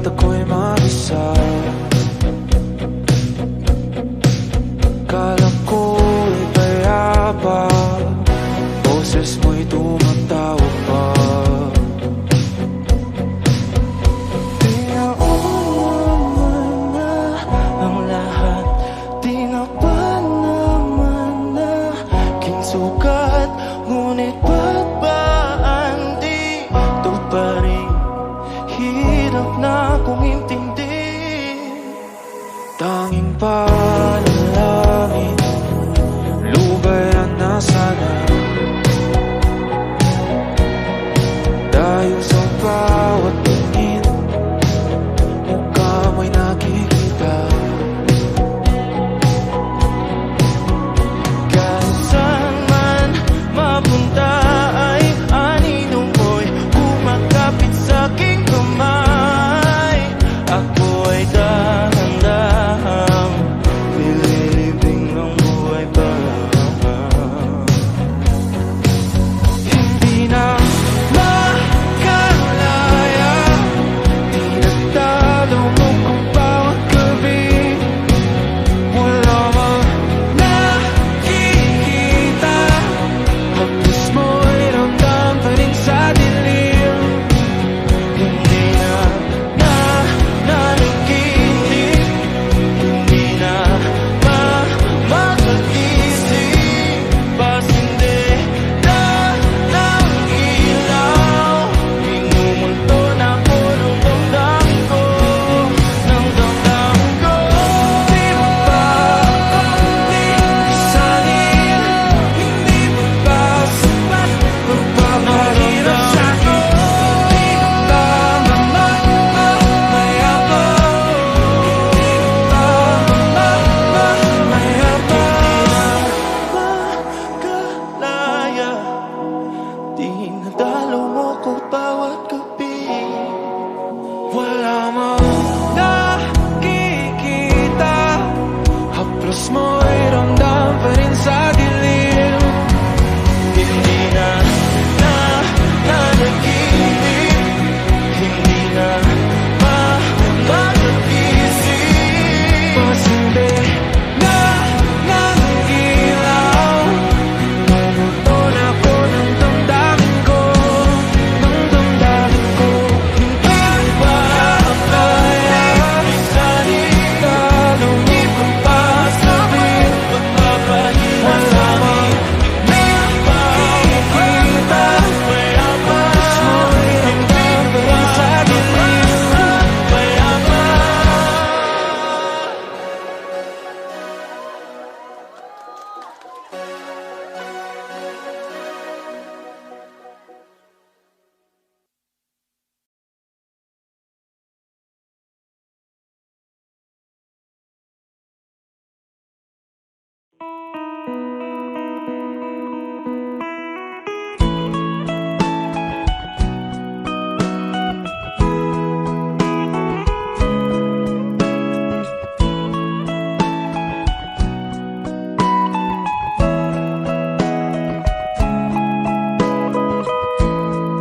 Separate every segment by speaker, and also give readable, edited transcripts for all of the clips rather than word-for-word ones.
Speaker 1: at ako'y mag-isa. Kala ko'y payapa, boses mo'y tumatawag pa. Di naman na ang lahat, di na ba naman na kinsukat, ngunit ba't ba andito pa rin? Hirap na kong intindi. Tanging panalangin, lubayan na sana. Dahil sa bawat tingin, mukha mo'y nakikita. Kahit saan man mapunta ay anino mo'y kumakapit sa aking kamay. Ako ay dahan-dahang nililibing ng buhay pa. Hindi na makalaya, di nagtalo mo kung bawat gabi. Wala mang nakikita, hapos mo'y ramdam pa rin sa dilim. Hindi na nanaginip, hindi na makakaisip, pasindi na ng ilaw. Minumulto na ako ng damdamin ko, ng damdamin ko. Di mo ba isalin? Hindi mo ba sapat magpaparamdam sa'yo? Di mo ba mamayabang? Di mo ba mamayabang? Makalaya, di nadalo mo ko bawat gabi. Wala mang nakikita, haplos mo'y ramdam pa rin sa dilim. Hindi na nanaginip, hindi na makakaisip, pasindi na ng ilaw. Minumulto na ako ng damdamin ko, ng damdamin ko. Hindi ba kaya isalin? Hindi ko pa sabihin, magpapahirap sa amin. Hindi ba makikita, kaya ba mo'y ramdam pa rin sa dilim? Kaya ba?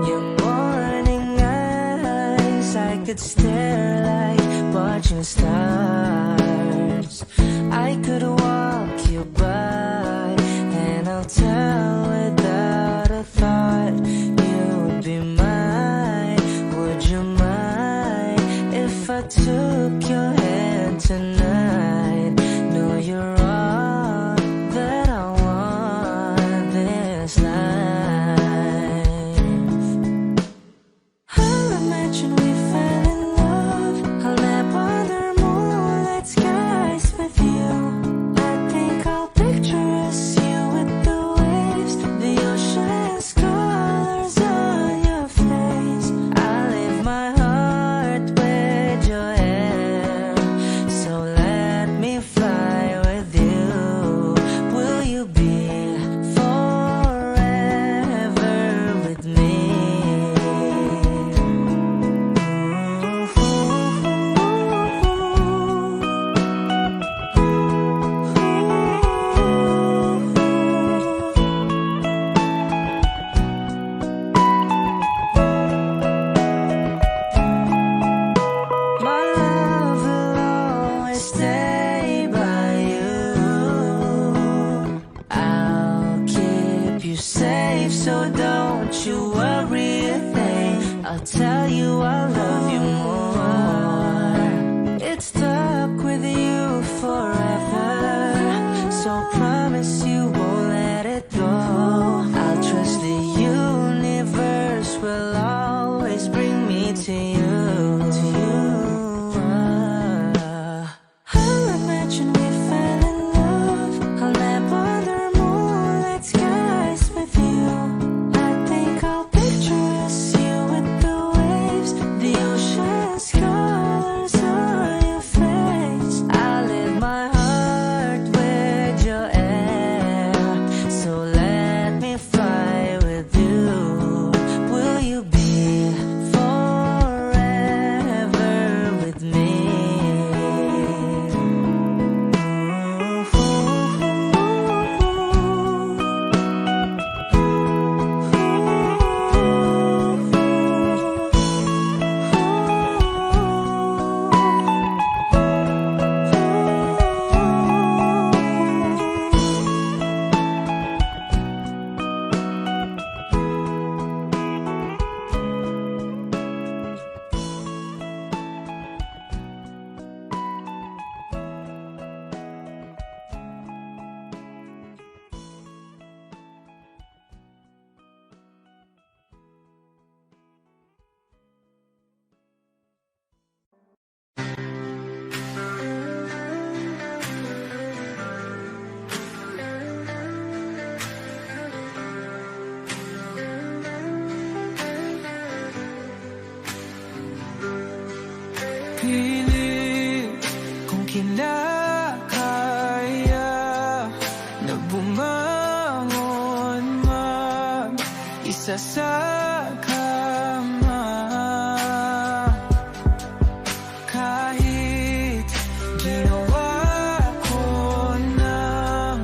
Speaker 2: Your morning eyes, I could stare like watching stars. I could walk you by, and I'll tell without a thought you would be mine. Would you mind if I took your hand tonight? No, you're all that I want this life. I'll imagine we fell in love. I'll nap under moonlight skies with you. I think I'll picture us, you with the waves, the ocean's colors on your face. I'll leave my heart with your hair, so let me fly with
Speaker 1: pilit kung kinakaya na bumangon mag-isa sa kama. Kahit ginawa ko ng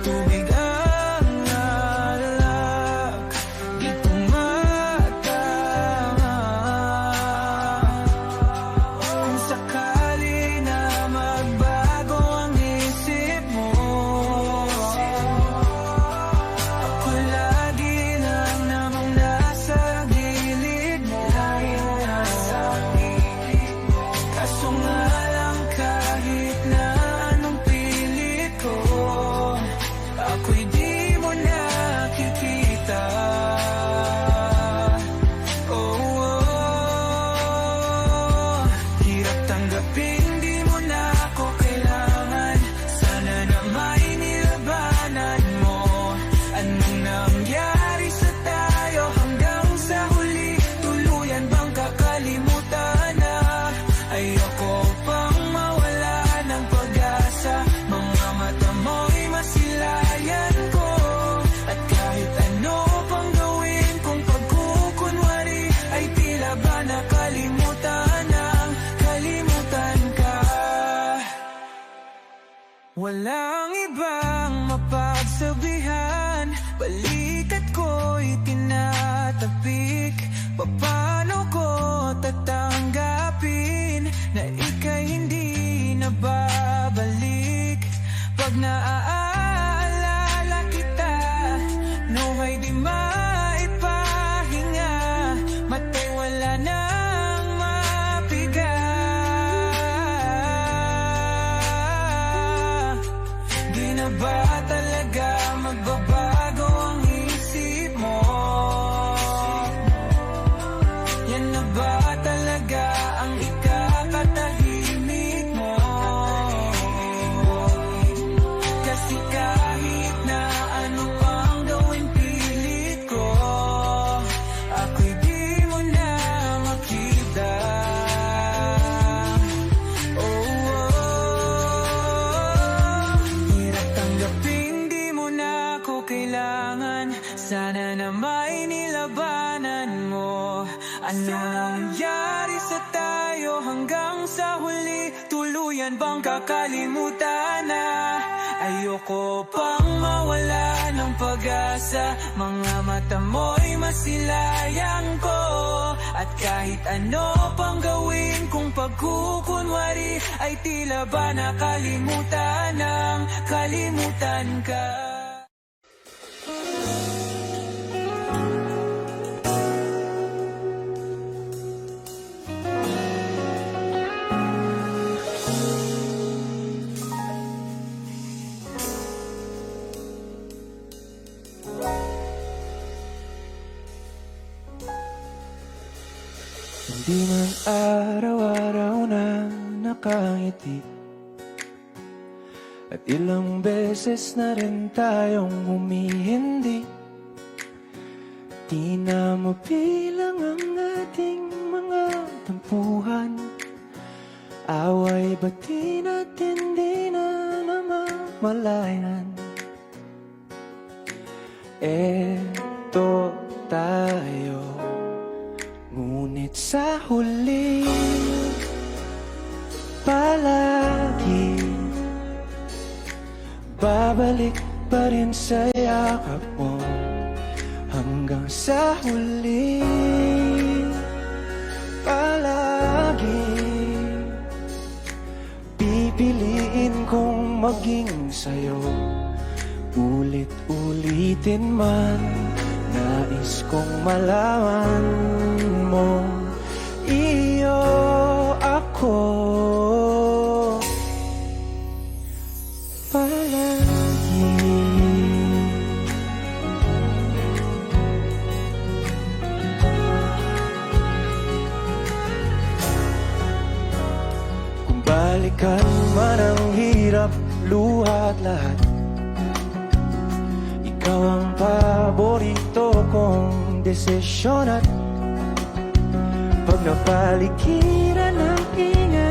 Speaker 1: tubig ang alak, di tumatama. Kung sakali na magbago ang isip mo, ako lagi lang namang nasa gilid mo. Kaso nga lang kahit na anong pilit ko, ako'y di mo nakikita. Oh, hirap tanggapin, di mo na ako kailangan. Sana na may nilabanan mo. Anong nangyari sa tayo hanggang sa huli? Tuluyan bang kakalimutan na? Ayoko pang mawala ng pag-asa. Mga mata mo'y masilayan ko. At kahit ano pang gawin kung pagkukunwari, ay tila ba nakalimutan ang kalimutan ka. Walang ibang mapagsabihan, balikat ko'y tinatapik. Paano ko tatanggapin na ika'y hindi na babalik? Pag naaalala kita, nawa'y di maipahinga. Mata'y wala nang mapiga. Di na ba talaga magbabago ang isip mo? Yan na ba talaga ang ikakatahimik mo? Kasi kahit na ano pang gawin pilit ko, ako'y di mo na makita. Hirap tanggapin, di mo na ako kailangan. Sana na may nilabanan mo. Ano nangyari sa tayo hanggang sa huli? Tuluyan bang kakalimutan na? Ayoko pang mawala ng pag-asa. Mga mata mo'y masilayan ko. At kahit ano pang gawin kung pagkukunwari, ay tila ba nakalimutan ng kalimutan ka.
Speaker 3: Hindi man araw-araw na nakangiti, at ilang beses na rin tayong humihindi. Di na mabilang ang ating mga tampuhan. Away ba't di natin di na namamalayan? Eto tayo, ngunit sa huli palagi babalik pa rin sa yakap mo. Hanggang sa huli palagi pipiliin kong maging sa'yo. Ulit-ulitin man, nais kong malaman mo, iyo ako palagi. Kung balikan man ang hirap, luha at lahat, ikaw ang paborito kong desisyon. At pag napaligiran ng ingay,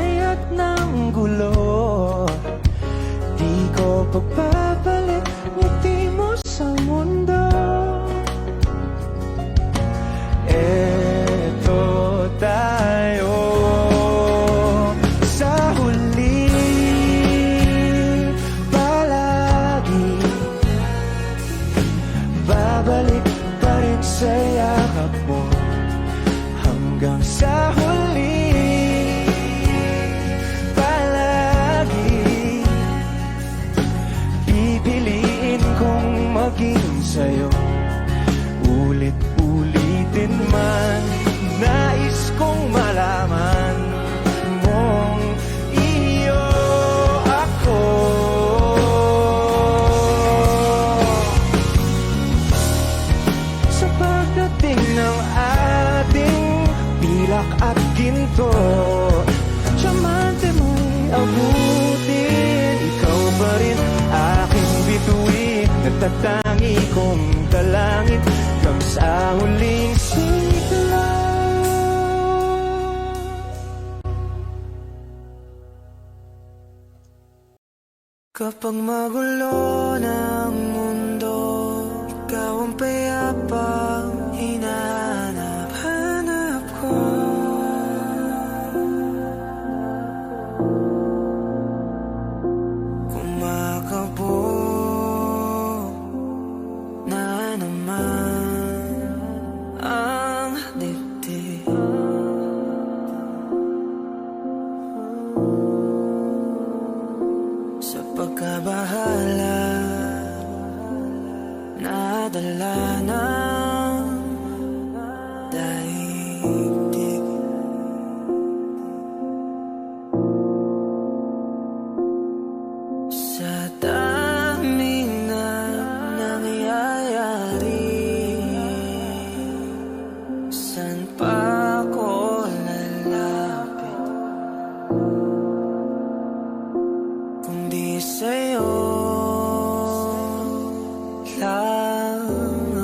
Speaker 3: tangi kong dalangin hanggang sa huling sigla. Kapag magulo ng mundo, ikaw ang payapang hinahanap-hanap ko. Kumakabog na naman ang dibdib. Sa pagkabahala, nadala ng daigdig. Sa daming na nangyayari, saan pa ko lalapit kundi sa'yo lang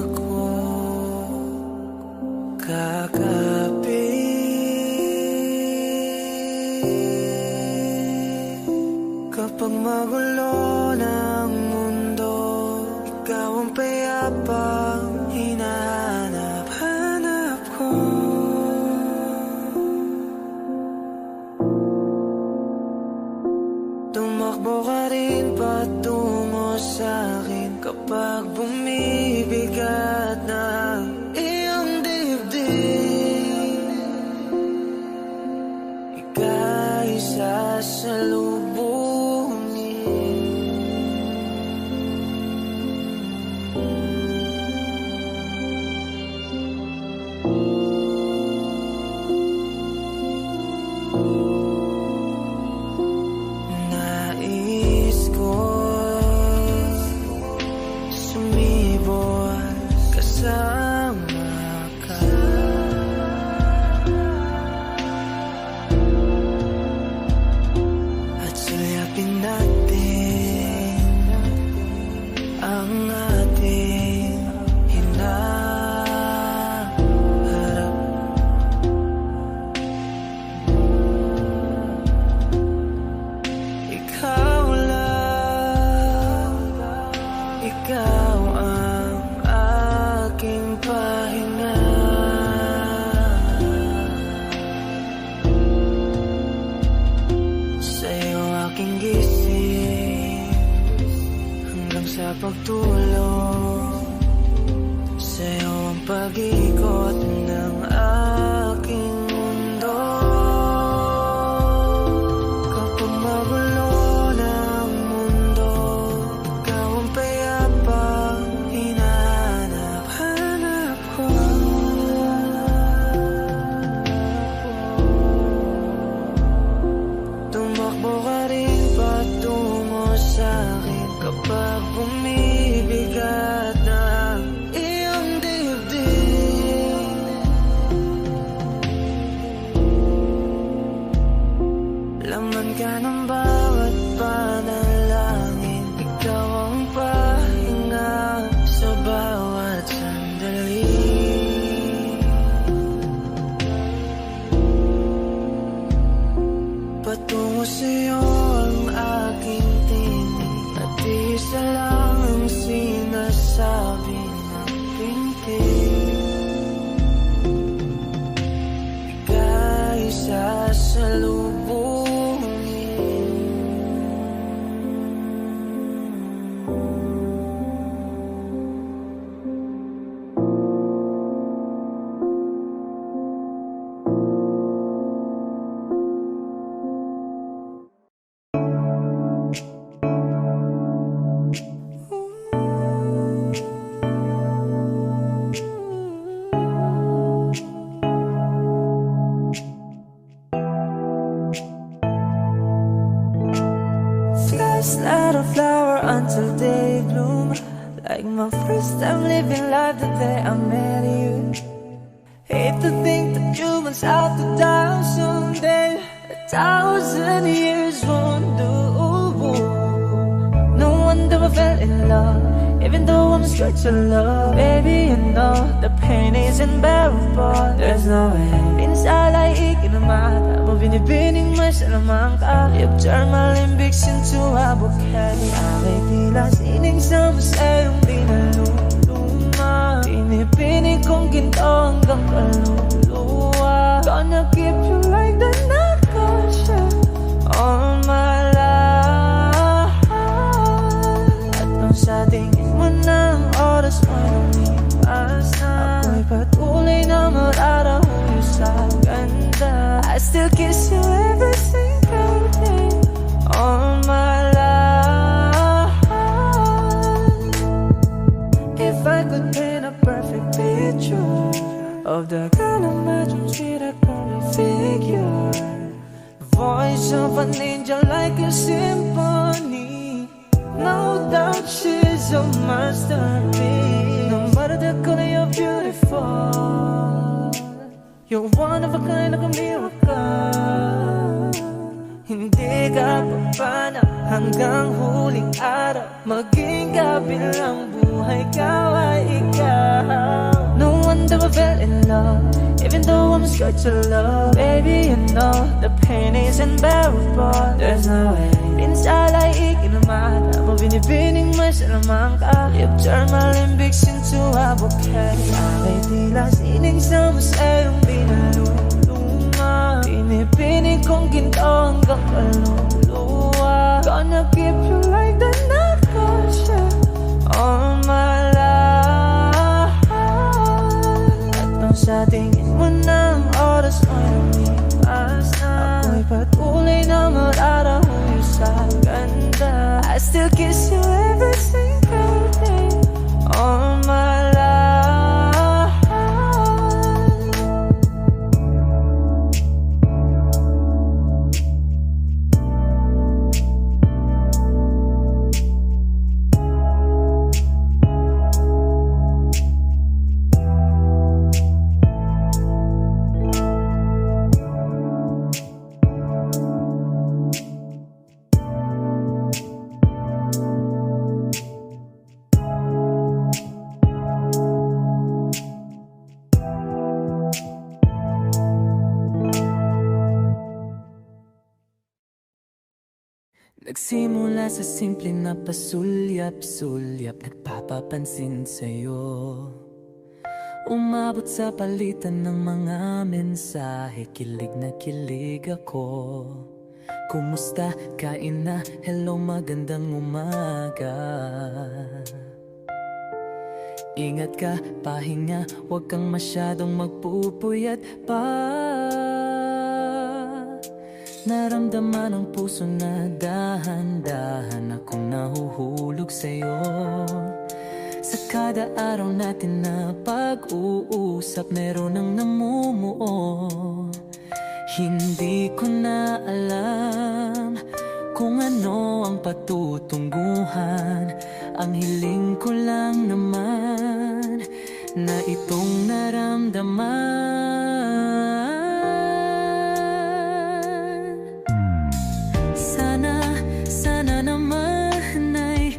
Speaker 3: ako kakapit. Kapag magulo ng mundo, ikaw ang payapang hinahanap-hanap ko. Tumakbo ka rin patungo sa'kin kapag bumibigat na iyong dibdib. Ika'y sasalubungin. Nais ko sumibol kasama ka. At sulyapin natin ang ating hinaharap. Ikaw lang, ikaw ang aking pahinga. Sa'yo aking gising hanggang sa pagtulog. Sa'yo ang pag-ikot ng aking mundo. Kapag magulo ng mundo, ikaw ang payapang hinahanap-hanap ko. Tumakbo ka rin patungo sa'kin kapag bumibigat na iyong dibdib. Laman ka ng bawat panalangin, ikaw ang pahinga sa bawat sandali. Patungo sa'yo ang aking tinig, at isa lang ang sinasabi ng pintig. Ika'y
Speaker 2: Not a flower until day bloom. Like my first time living life the day I met you. Hate to think that you must have to die someday. 1,000 years won't do. No wonder I fell in love. Even though I'm scared to love, baby, you know the pain is unbearable. There's no way minsan ay ikinamata mo, binibining may salamang ka. You've turned my limbics into a bouquet. Ako'y tila sining sa masayong di naluluma. Pinipinig kong ginto hanggang kaluluwa. Gonna keep you like the night goes all my life. At nung sa tingin mo ng oras mo lumipas na, ako'y patuloy na mararahuyo sa ganda. I still kiss you every single day all my life. If I could paint a perfect picture of the kind of magic sweet I call figure, voice of an angel like a symphony. No doubt she's a masterpiece. No matter the color, you're beautiful. You're one of a kind, like a miracle. Hindi ka papana hanggang huling araw. Maging kabilang buhay ka ay ikaw. No wonder I fell in love, even though I'm scared to love. Baby, you know the pain is unbearable. There's no way minsan ay ikinamata mo, binibining may salamang ka. You've turned my limbics into a bouquet. Ako'y tila sining sa masayong di naluluma. Pinipinig kong ginto hanggang kaluluwa. Gonna keep you like the night goes all my life. At nung sa tingin mo ng oras mo lumipas na, ako'y patuloy na mararahuyo sa ganda. I still kiss you every single day all my life. Nagsimula sa simple na pasulyap-sulyap, nagpapapansin sa'yo. Umabot sa palitan ng mga mensahe, kilig na kilig ako. Kumusta? Kain na? Hello, magandang umaga. Ingat ka, pahinga, huwag kang masyadong magpupuyat pa. Naramdaman ang puso na dahan-dahan akong nahuhulog sa'yo. Sa kada araw natin na pag-uusap, meron ang namumuo. Hindi ko na alam kung ano ang patutunguhan. Ang hiling ko lang naman na itong naramdaman. Sana naman ay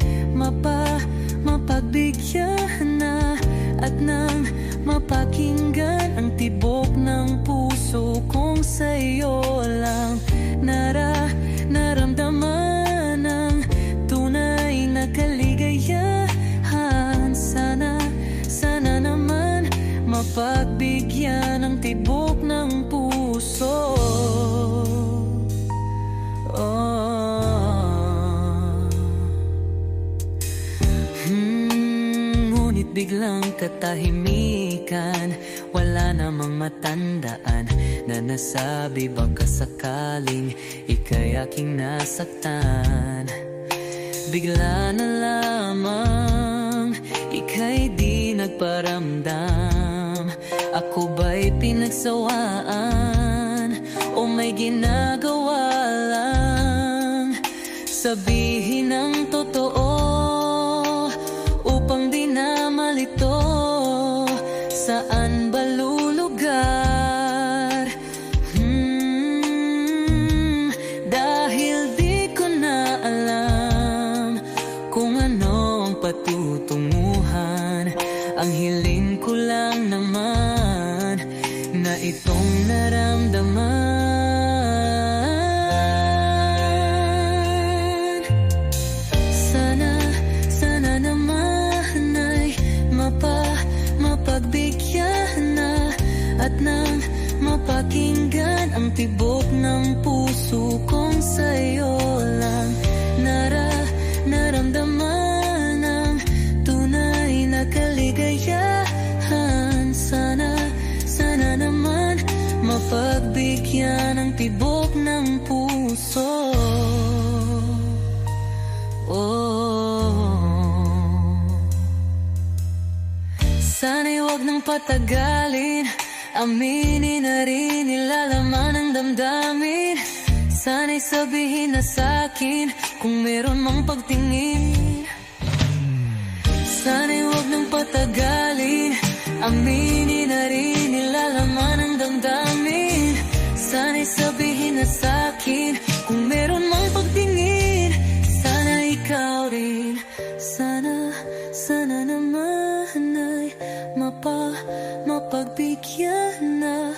Speaker 2: mapagbigyan na at nang mapakinggan ang tibok ng puso kong sa'yo lang naramdaman ang tunay na kaligayahan. Sana naman mapagbigyan ang tibok ng puso. Ngunit biglang katahimikan, wala namang matandaan na nasabi baka sakaling ika'y aking nasaktan. Bigla na lamang ika'y di nagparamdam. Ako ba'y pinagsawaan o may ginagawa lang? Sabihin ang totoo upang di na malito. Saan ba lulugar? Dahil di ko na alam kung ano ang patutunguhan. patagalin, aminin na rin nilalaman ng damdamin. Sana'y sabihin na sa'kin kung meron mang pagtingin. Sana'y huwag nang patagalin, aminin na rin nilalaman ng damdamin. Sana'y sabihin na sa'kin kung meron mang pagtingin. Sana ikaw rin, sana naman ay mapagbigyan na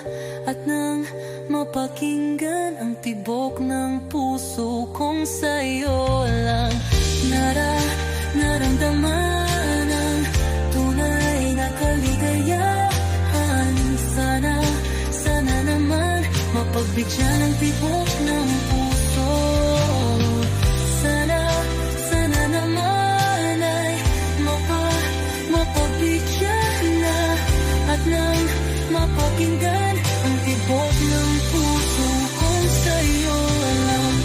Speaker 2: at nang mapakinggan ang tibok ng puso kong sa'yo lang naramdaman ang tunay na kaligayahan. Sana naman mapagbigyan ang tibok ng puso. Sana naman ay mapagbigyan na at nang mapakinggan ang tibok ng puso kong sa'yo lang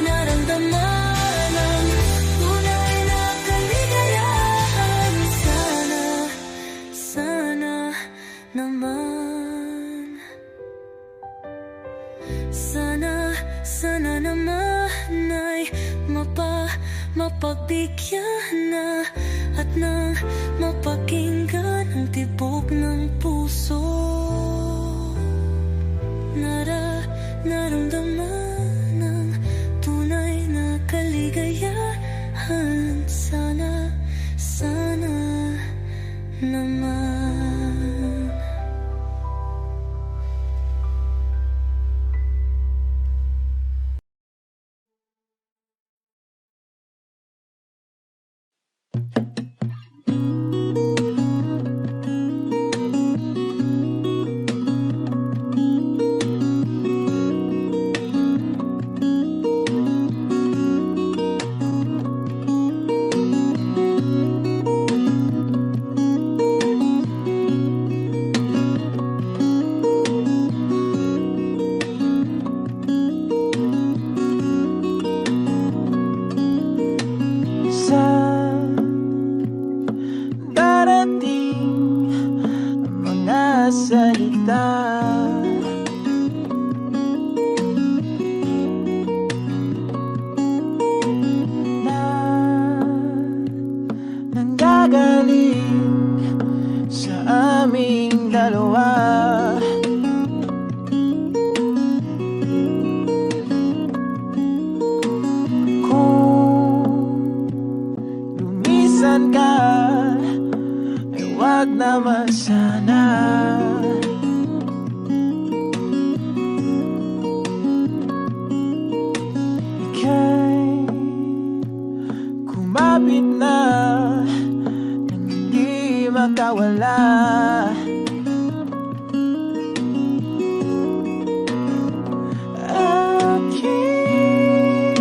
Speaker 2: naramdaman ang tunay na kaligayahan. Sana naman, sana naman ay mapagbigyan na at nang mapakinggan ang tibok ng puso. Naramdaman ang tunay na kaligayahan. Sana naman.
Speaker 3: Salita na nanggagaling sa aming dalawa. Kung lumisan ka, ay wag naman sana. Kumapit na nang hindi makawala. Aking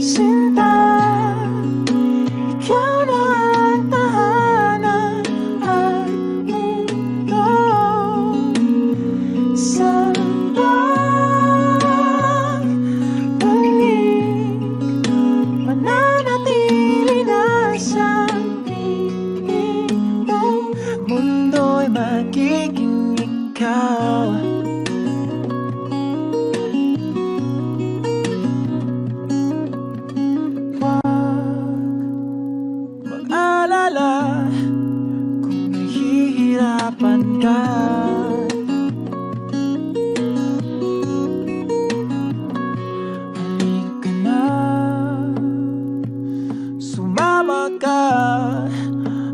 Speaker 3: sinta, ikaw na ang tahanan at mundo. Sa mananatili na sa tingin mo, mundo'y magiging ikaw. Huwag mag-alala kung nahihirapan ka. Sumama ka,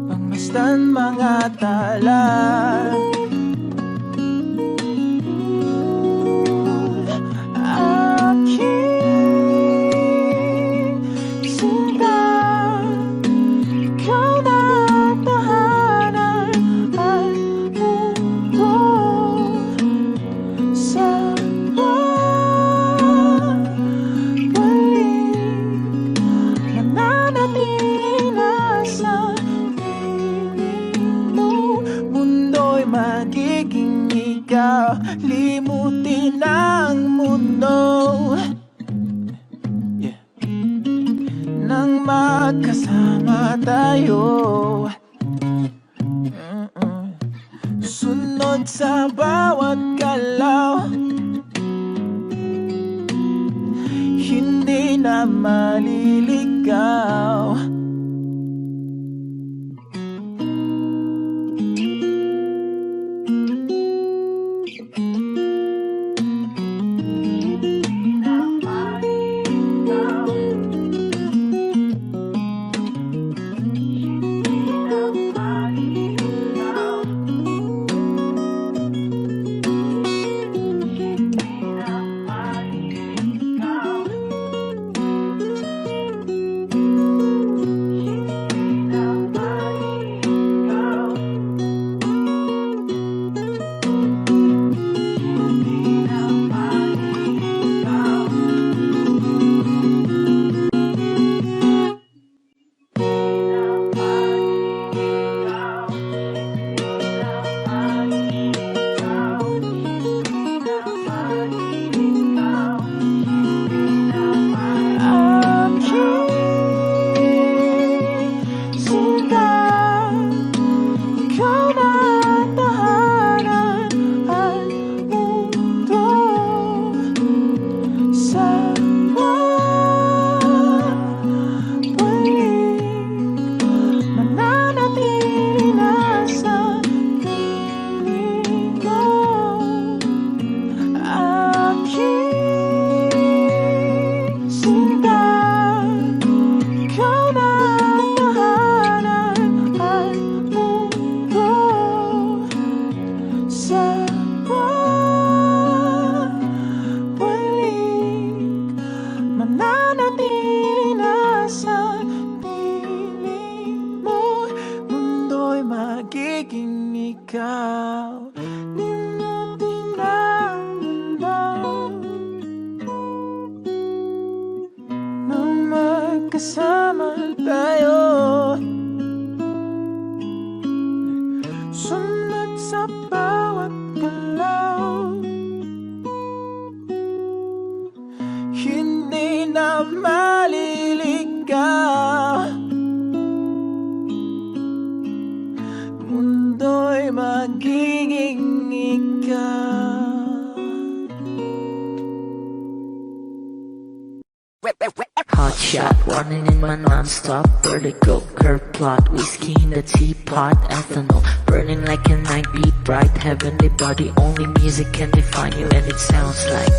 Speaker 3: pangmasdan mga tala. Aking sinta, ikaw na ang tahanan at mundo. Sa mananatili na sa piling mo, mundo'y magiging ikaw. Limutin ang mundo, yeah, nang magkasama tayo.
Speaker 1: Ngunit sa bawat galaw hindi na maliligaw. Magiging ikaw, di mo tinamdaman na magkasama tayo. Sunod sa bawat galaw, hindi na maliligaw. Mundo'y magiging ikaw.
Speaker 4: Hot shot, running in my non-stop vertical. Curve plot, whiskey in the teapot. Ethanol, burning like a night beat. Bright heavenly body, only music can define you. And it sounds like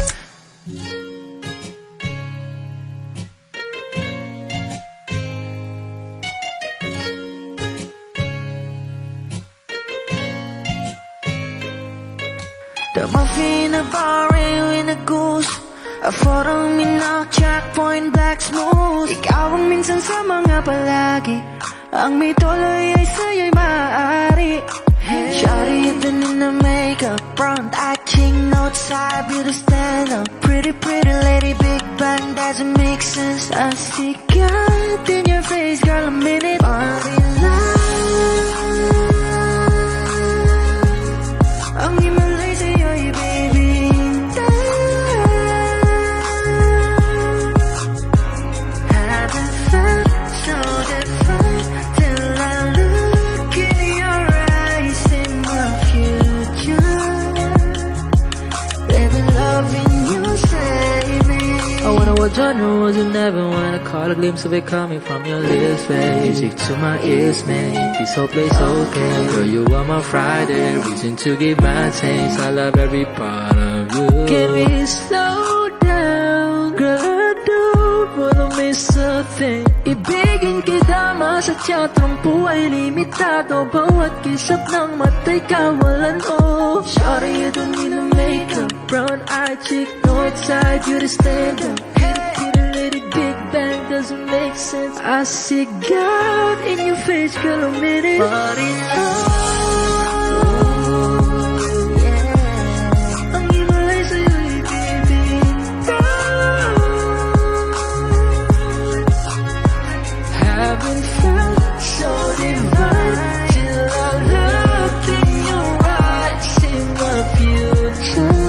Speaker 4: the muffin, a bar, in a goose. A photo minok, checkpoint, black smooth. Ikaw ang minsan sa mga palagi. Ang may tuloy ay sa'yo'y maaari. Shawty, even in the makeup, front acting outside, beauty stand up. Pretty, pretty lady, big bang, doesn't make sense. I see God in your face, girl, a minute. Body love. Ang himalay sa'yo'y baby. Haven't felt so different till I look in your eyes, in my future. Baby, loving you save me. I wonder what genre was you never wanna caught a glimpse of it coming from your lips, babe. Music to my ears, man. This whole place okay. Girl, you are my Friday, reason to give my taste. I love every part of you. Can we slow down? Girl, I don't wanna miss a thing. Ibigin kita, masadya trangpo ay limitado. Bawat kisap ng mata'y kawalan, oh. Shawty, you don't need no makeup. Brown-eyed chick, north-side, you to stand up. Pretty lady, big bang, doesn't make sense. I see God in your face, girl, a minute. Body love, yeah. Ang himalay sa'yo'y bibig. Haven't felt so divine till I look in your eyes, in my future.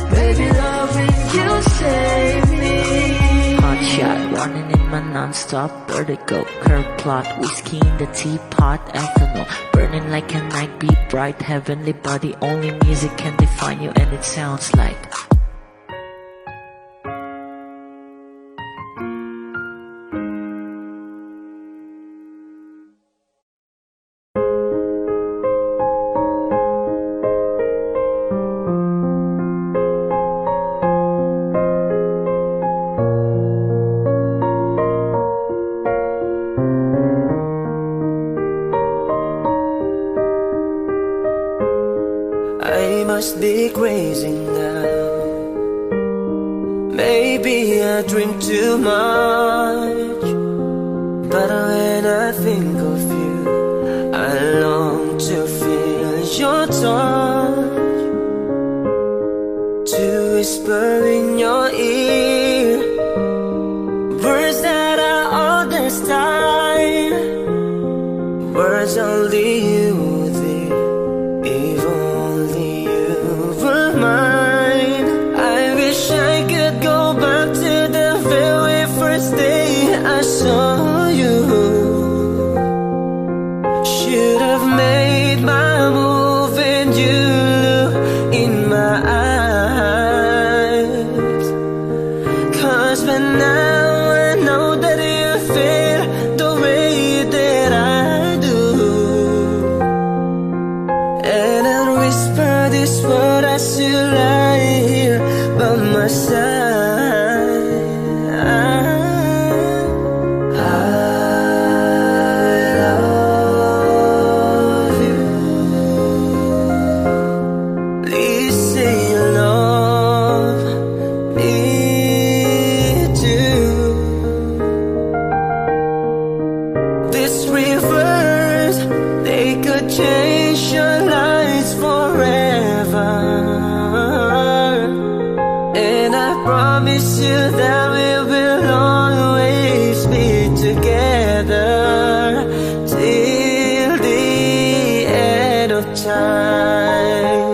Speaker 4: Baby, loving you save me. Hot shot, running in my drama non-stop, vertigo, curve plot, whiskey in the teapot, ethanol, burning like a night, beat bright, heavenly body, only music can define you and it sounds like
Speaker 3: I must be crazy now. Maybe I drink too much, but when I think of you, I long to feel your touch, to whisper in your ear words that I understand, words only you dear. If only you were mine. I wish I could go back to the very first day I saw you. Should have made my move and you look in my eyes. 'Cause by now I know that you feel the way that I do. And I'll whisper this word as you lie here by my side. I love you. Please say you love me too. These rivers, they could change your lives forever. And I promise you that we will always be together till the end of time.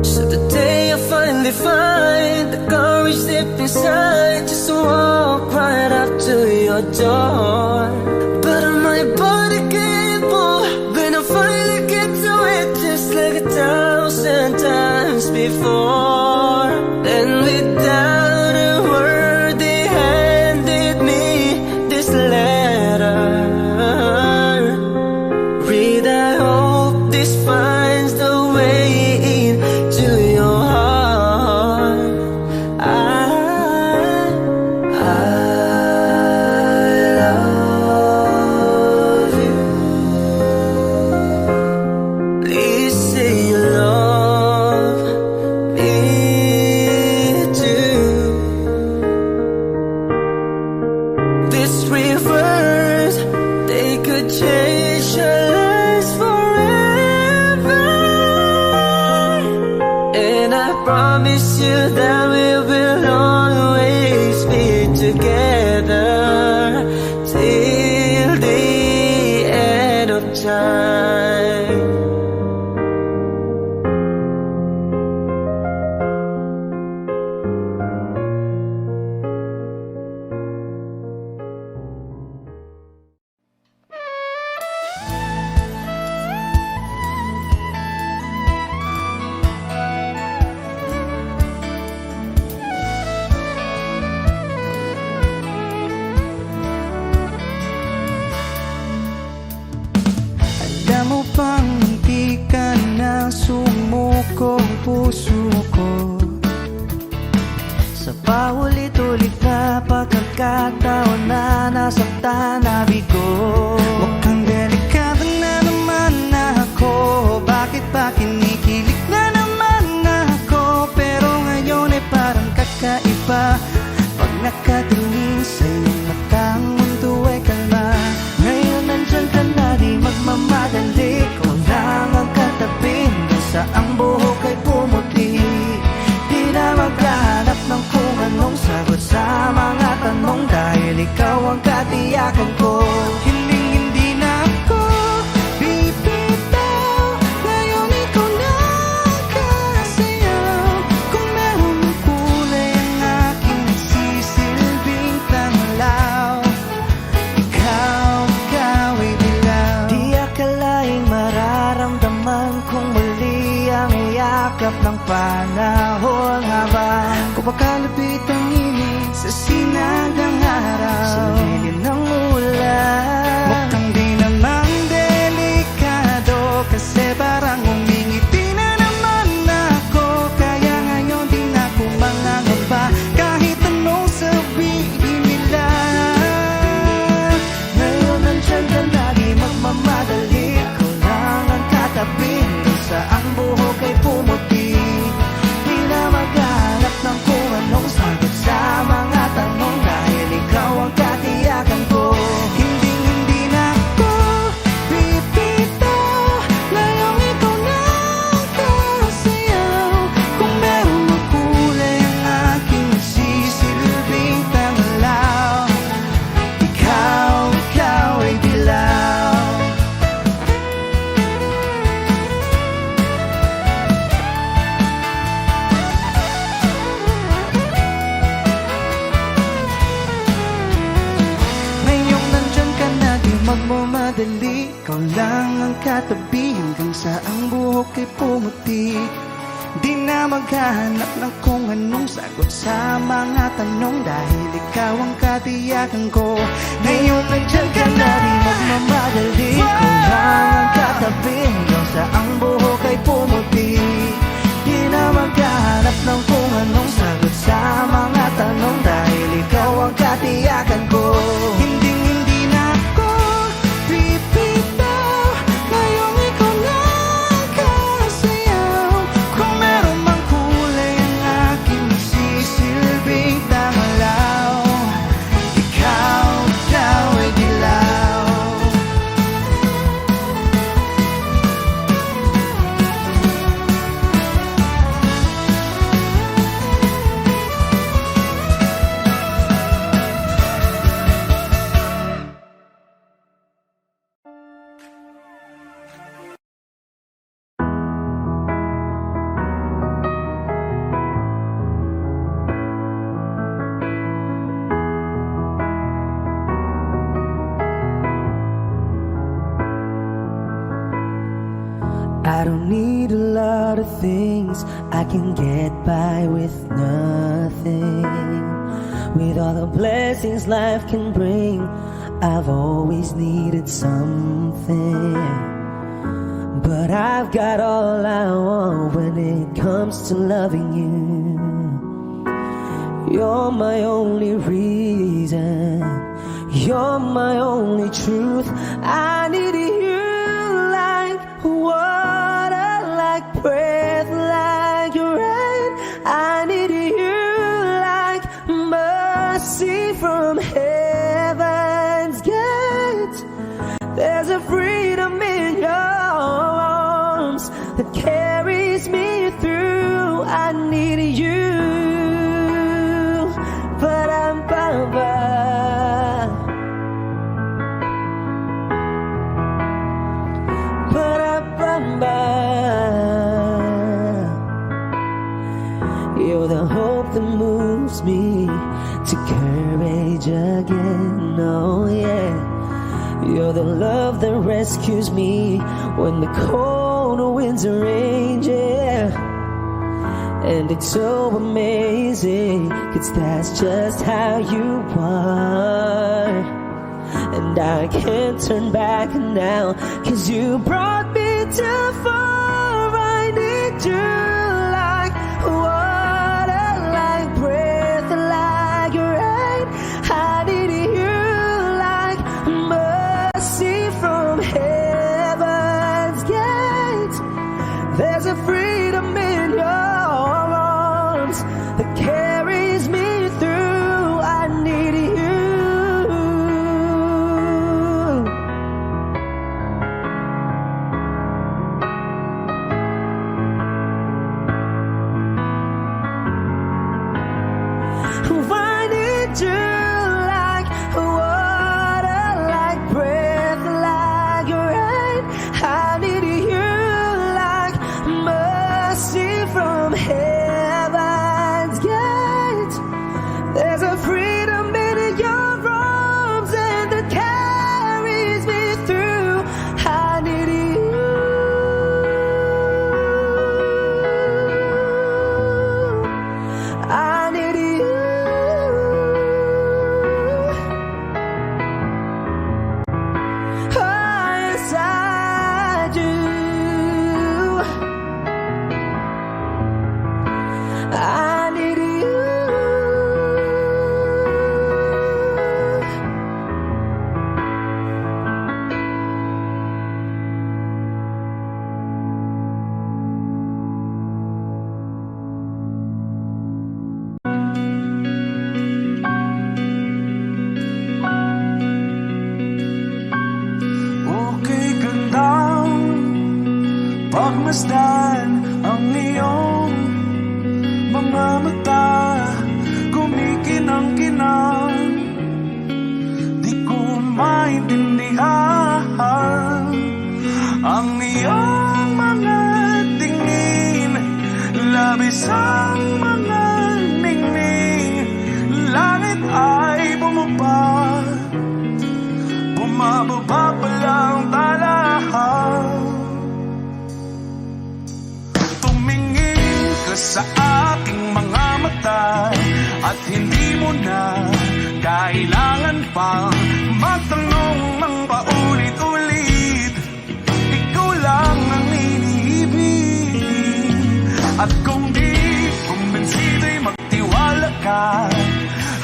Speaker 3: So the day I finally find the courage deep inside, just to walk right up to your door. But my body can't move when I finally get to it, just like 1,000 times before. And without a word, they handed me this letter. Read, I hope this finds the way into your heart. I love you. Please say you love me too. These rivers, they could change your lives forever. And I promise you that we will always be together till the end of time.
Speaker 1: Alam mo bang hindi ka na sumuko ang puso ko? Sa paulit-ulit na pagkakataon na nasaktan na bigo. Mukhang delikado na naman ako. Bakit ba kinikilig na naman ako? Pero ngayon ay parang kakaiba. Pag nakatingin sa iyong mata, ang mundo ay kalma. Ngayon nandyan ka na, di magmamadali. Kung lang ang katabi, sa ang buhok ay pumuti. Di na maghahanap ng kung anong sagot sa mga tanong, dahil ikaw ang katiyakan ko. magmamadali, ikaw lang ang katabi hanggang sa ang buhok ay pumuti. Di na maghahanap ng kung anong sagot sa mga tanong, dahil ikaw ang katiyakan ko. Ngayon nandyan ka na, di magmamadali, ikaw lang ang katabi hanggang sa ang buhok ay pumuti. Di na maghahanap ng kung anong sagot sa mga tanong, dahil ikaw ang katiyakan ko. Hindi na ako pipitaw, ngayong ikaw na ang kasayaw. Kung meron mang kulay ang aking sisilbing tangalaw, ikaw daw ay dilaw. I don't need a lot of things, I can get by with nothing. With all the blessings life can bring, I've always needed something. But I've got all I want when it comes to loving you. You're my only reason, you're my only truth. I need you like water, like breath, like rain. I need you like mercy from heaven's gate. There's a freedom in your arms that carries me through. I need you, but I'm You're the hope that moves me to courage again, oh yeah. You're the love that rescues me when the cold winds rage, yeah. And it's so amazing, 'cause that's just how you are. And I can't turn back now, 'cause you brought me too far. I need you like water, like breath, like rain. I need you like mercy from heaven's gate. There's a freedom in your arms that carries me through. I need you. I need you like water, like breath, like rain. I need you like mercy from heaven's gate. There's a freedom in your arms and that carries me through. I need you. I need you. Yes, I do. I need you.
Speaker 5: Okay gandang pagmasdan ang iyong mga mata, kumikinang-kinang. Di ko maintindihan ang iyong mga tingin, labis ang mga ningning. Langit ay bumaba, bumababa sa aking mga mata at hindi mo na kailangan pang magtanong ng paulit-ulit. Ikaw lang ang iniibig. At kung di kumbinsido'y magtiwala ka,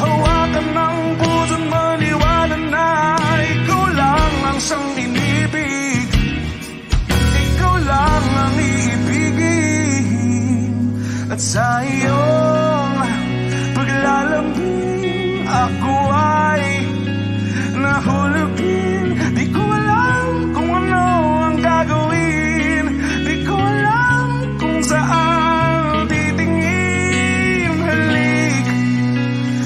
Speaker 5: hawakan ng puso't maniwala na ikaw lang ang siyang inibig. Ikaw lang ang iibigin. At sa iyong paglalambing ako ay nahulugin. Di ko alam kung ano ang gagawin. Di ko alam kung saan titingin. Halik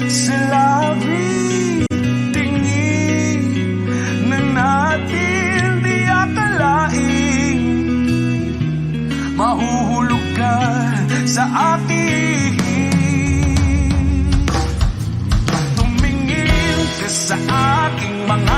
Speaker 5: sa labi, tingin na natin di akalain. Mahuhulog ka sa akin. Tumingin ka sa aking mga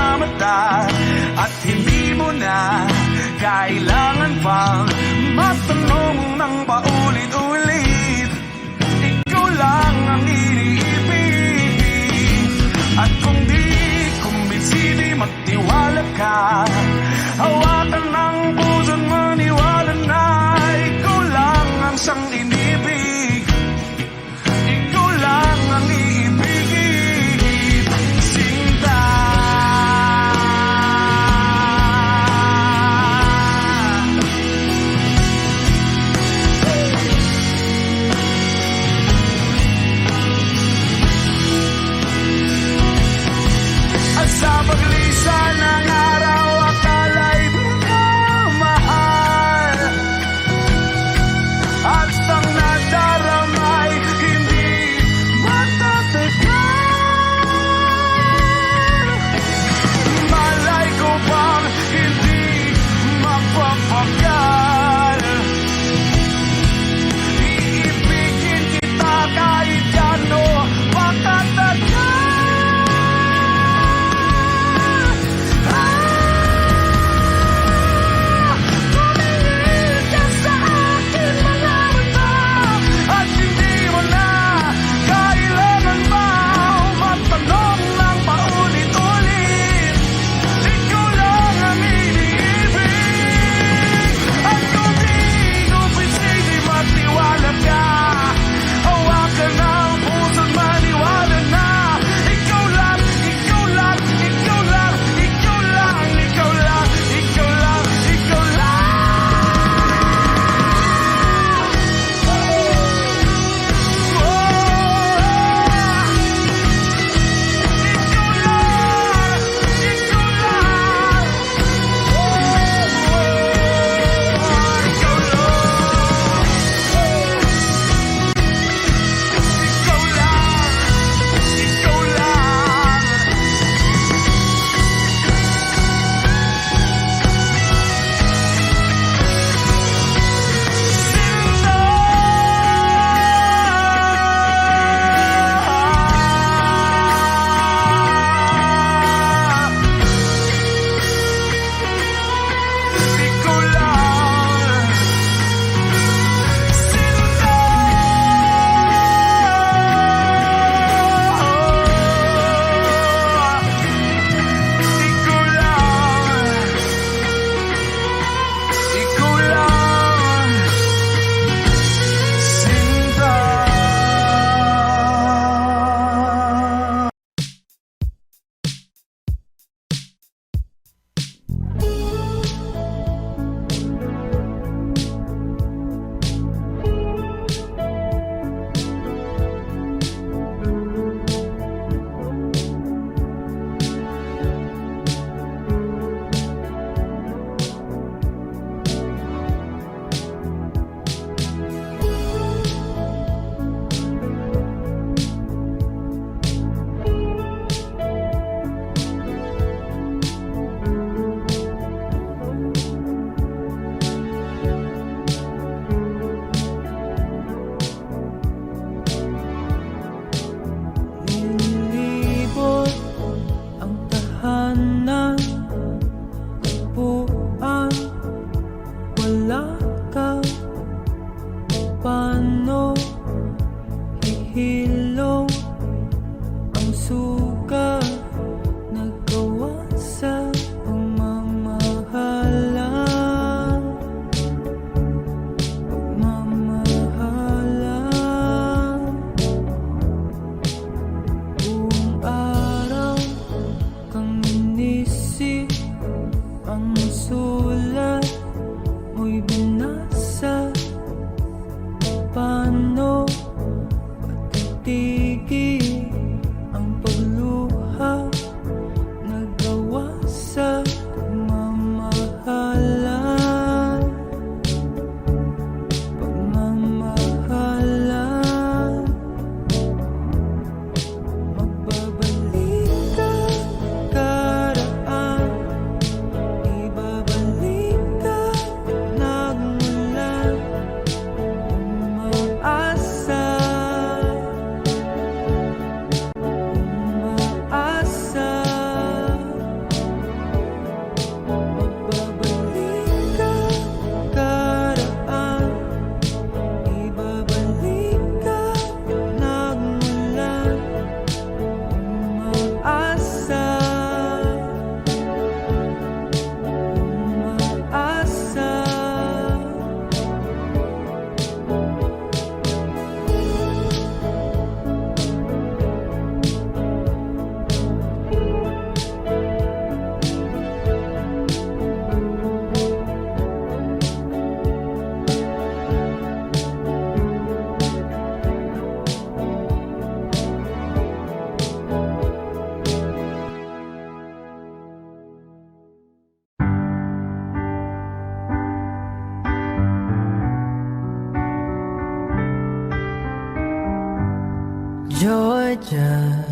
Speaker 1: Georgia,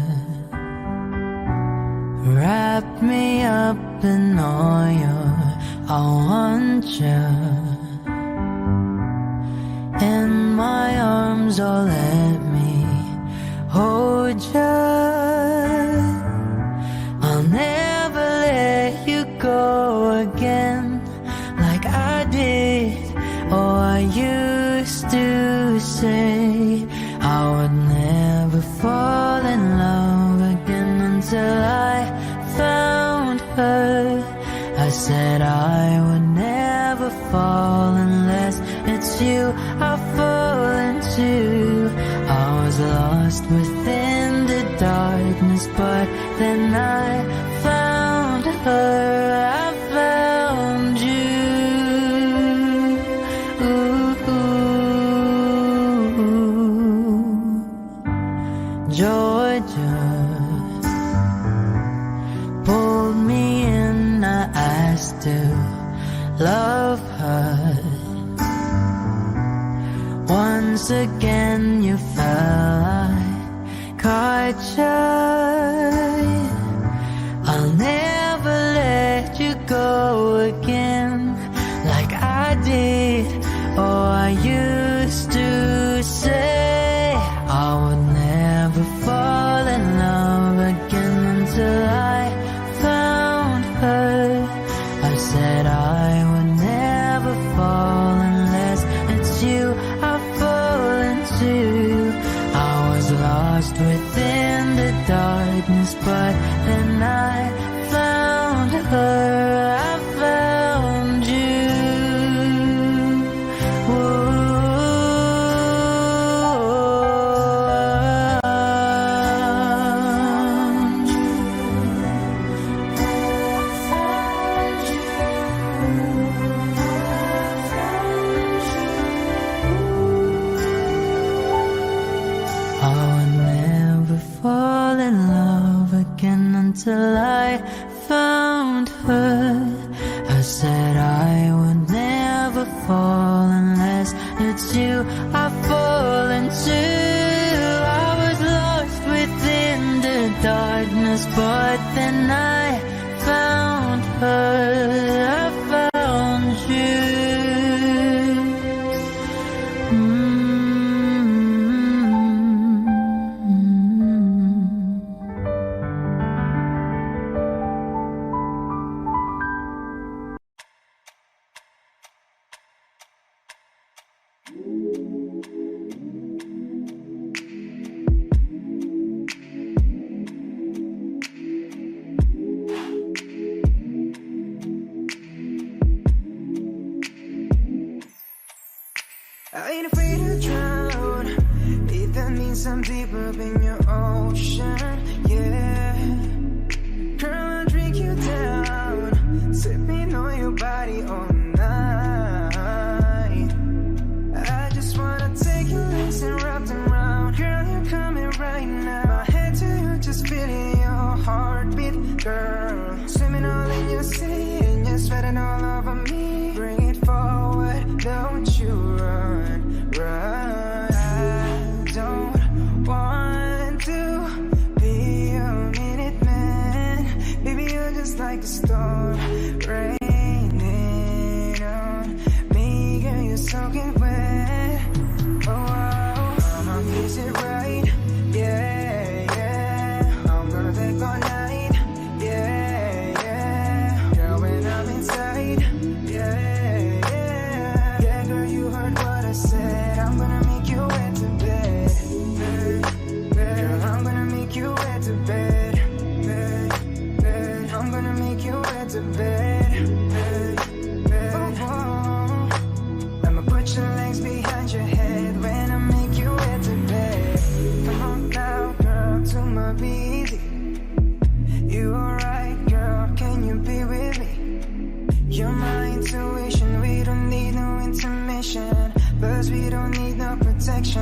Speaker 1: wrap me up in oil. I want you in my arms, oh let me hold you. I'll never let you go again like I did. Oh, I used to say I would never fall in love again until I found her. I said I would never fall unless it's you I fall into. I was lost within the darkness, but then I found her. I found you. Georgia pulled me in, I asked to love her. Once again you fell, I caught you. I'll never let you go again like I did. Oh, I used to say I would never fall in love again until I found her. I said I would never fall unless it's you I fall into. I was lost within the darkness, but then I found her. I found you. I would never fall in love again until I found her. I said I would never fall unless it's you I fall into. I was lost within the darkness, but then I found her. I found you.
Speaker 3: I ain't afraid to drown. If that means I'm deeper in your ocean, yeah. Girl, I'll drink you down, sipping on your body all night. I just wanna take your legs and wrap them around. Girl, you're coming right now. My head to you, just feeling your heartbeat, girl. Swimming all in your sea, and you're sweating all over me. Bring it forward, don't you run, run. I don't want to be a minute man. Baby, you're just like a storm raining on me. Girl, you're soaking wet. Oh, I'ma kiss it right. Yeah, yeah. I'm gonna take all night. Yeah, yeah. Girl, when I'm inside. Yeah, yeah. Yeah, girl, you heard what I said. I'm gonna make you wet to bed. Girl, I'm gonna make you wet to bed. I'm gonna make you wet to bed. Oh, oh. I'ma put your legs behind your head when I make you wet to bed. Come on now, girl, to my busy. You alright, girl? Can you be with me? You're my intuition. We don't need no intermission, plus we don't need no protection.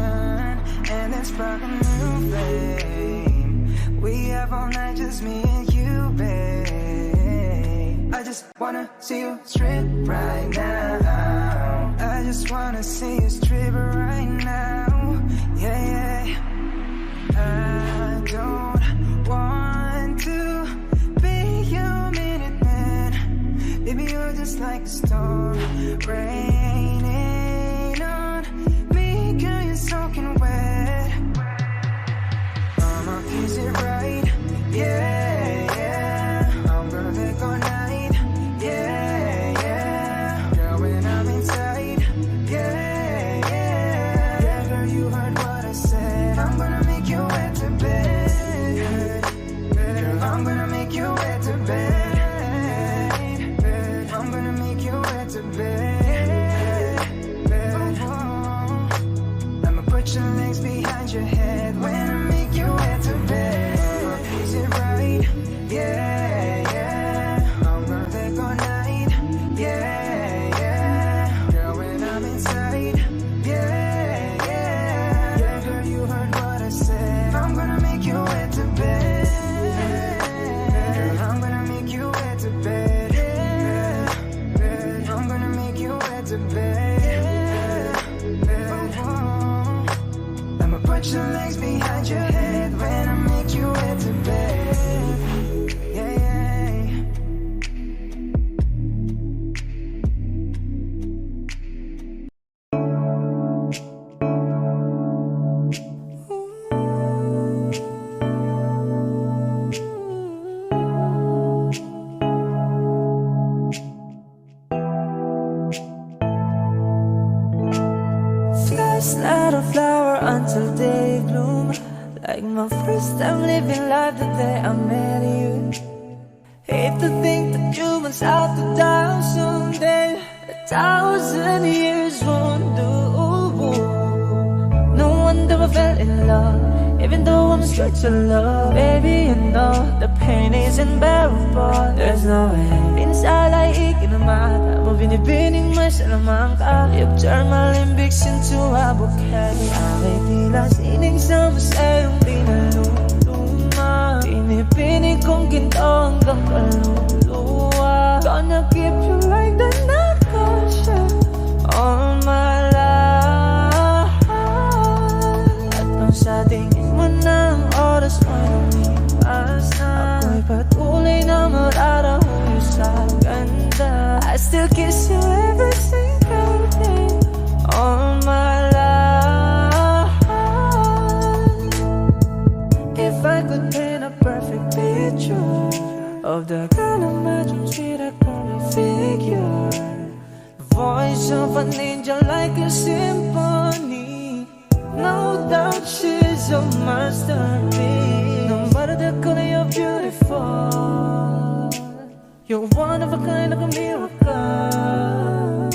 Speaker 3: And let's spark a new flame. We have all night, just me and you, babe. I just wanna see you strip right now. I just wanna see you strip right now. Yeah, yeah.
Speaker 1: I don't want to be your minute man. Baby, you're just like a storm raining on me. Girl, you're soaking wet. Mama, is it right? Yeah, yeah. I'm gonna take all night. Yeah, yeah. Girl, when I'm inside. Yeah, yeah. Yeah, girl, you heard what I said. I'm gonna make you wet to bed. Girl, I'm gonna make you wet to bed. I'm gonna make you wet to bed. I'ma put your legs behind your head when I make you wet to bed. Is it right? Yeah, yeah. I'm gonna take all night. Yeah, yeah. Girl, when I'm inside. Yeah, yeah. Yeah, girl, you heard what I said. I'm gonna make you wet to bed. Girl, I'm gonna make you wet to bed. I'm gonna make you wet to bed. I'ma put your legs behind your head when I make you wet to bed. Yeah, yeah.
Speaker 2: Flowers, not a flower until they bloom. Like my first time living life the day I met you. Hate to think that you was out to die someday. 1,000 years won't do. No wonder I fell in love, even though I'm straight to love. Baby, you know the pain is unbearable. There's no way. Minsan ay ikinamata mo, binibining mo sa lamang ka. You've turned my limbics into a bouquet. Away tila sining sa masayong pinaluluma. Pinipinig kong ginto hanggang kaluluwa. Gonna keep you like the nakasya all my life. At nung sa tingin mo na ang oras mo lumipas na, ako'y patuloy na mararahuyo sa ganda. I still kiss you every single day all my life. If I could paint a perfect picture of the kind of magic sweet I can figure, voice of an angel like a symphony. No doubt she's a masterpiece. No matter the color, you're beautiful. You're one of a kind, like a miracle.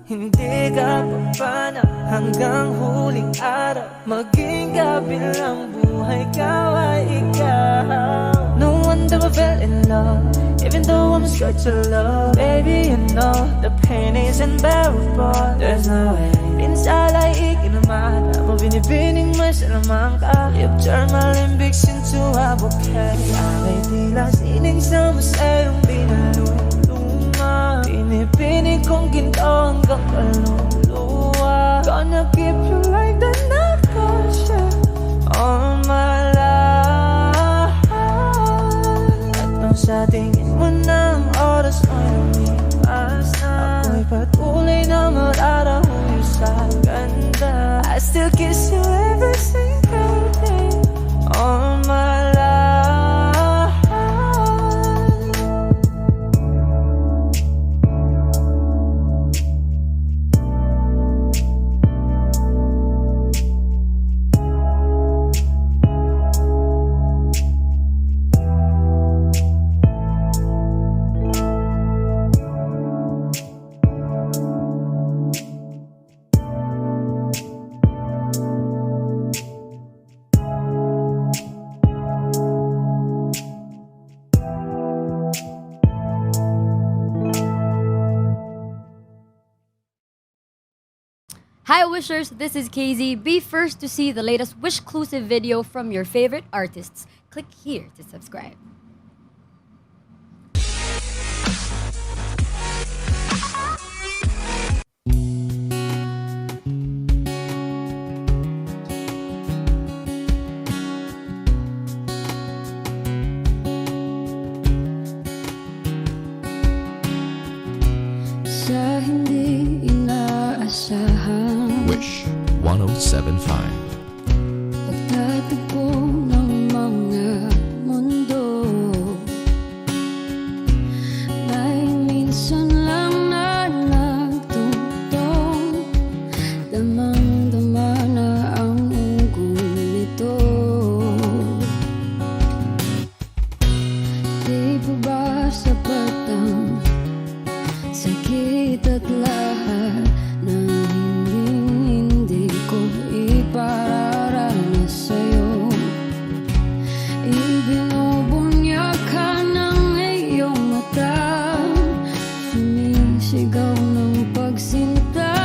Speaker 2: Hindi ka papana hanggang huling araw. Maging gabi lang buhay ka ay ikaw. No wonder I fell in love, even though I'm straight to love. Baby, you know the pain is unbearable. There's no way. Minsan ay ikinamata mo, binibining mo sa lamang ka. You've turned my limbics into a bouquet. Away tila sining sa masayong pinaluluma. Pinipinig kong ginto hanggang kaluluwa. Gonna keep you like the nakasya all my life. At nung sa tingin mo na ang oras mo lumipas na, ako'y patuloy na mararahuyo sa ganda. I still kiss you every single day all my life.
Speaker 6: Hi Wishers, this is KZ. Be first to see the latest Wishclusive video from your favorite artists. Click here to subscribe.
Speaker 2: Pagtatagpo ng mga mundo, may minsan lang na nagtutong, damang-dama na ang unggoy nito. Di ba ba sapat ang sakit at lahat na hindi ko ipararanas sa'yo? Ibinubunyag ka ng iyong mata, sumisigaw ng pagsinta.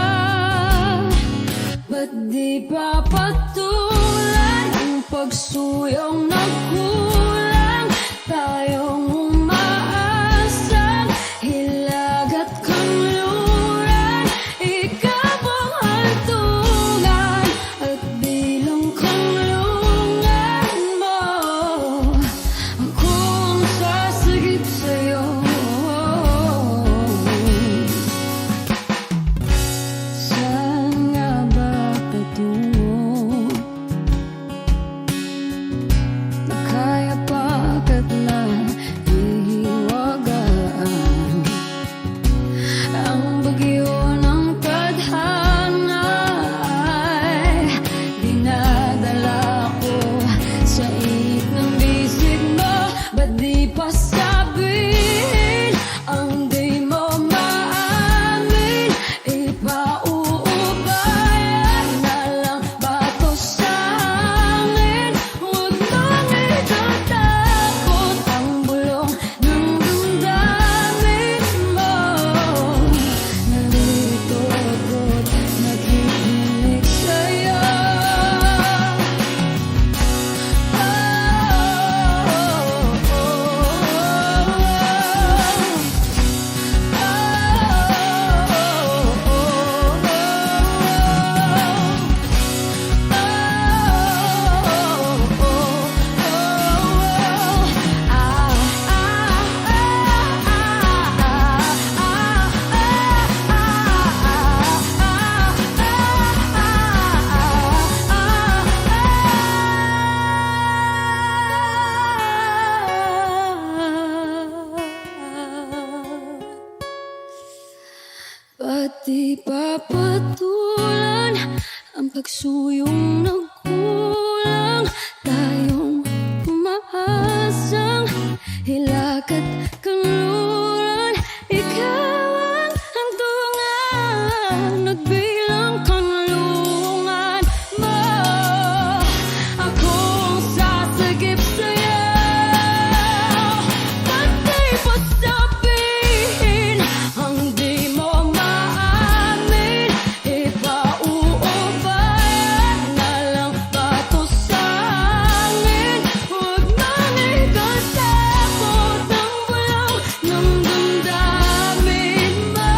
Speaker 2: Ba't di pa patulan ang pagsuyong nagkulang? Tayong umaasang hilag at kanluran, ikaw ang hantungan at bilang kanlungan mo. Ako ang sasagip sa'yo. Saan nga ba patungo? Na kaya pagkat na hihiwagaan ang bagyo ng tadhana ay dinadala ko sa init ng bisig mo. Ba't di pa sabihin ang di mo maamin? Ipauubayan na lang ba to sa amin? Huwag mong itatakot ang bulong ng damdamin mo. Narito ako't nakikinig sa'yo. Ba't di pa patulan ang pagsuyong nagkulang? Tayong umaasang hilag at kanluran, ikaw ang hantungan at bilang kanlungan mo. Ako ang sasagip sa'yo. Ba't di pa sabihin ang di mo maamin? Ipauubayan na lang ba to sa amin? Huwag mong itatakot ang bulong ng damdamin mo.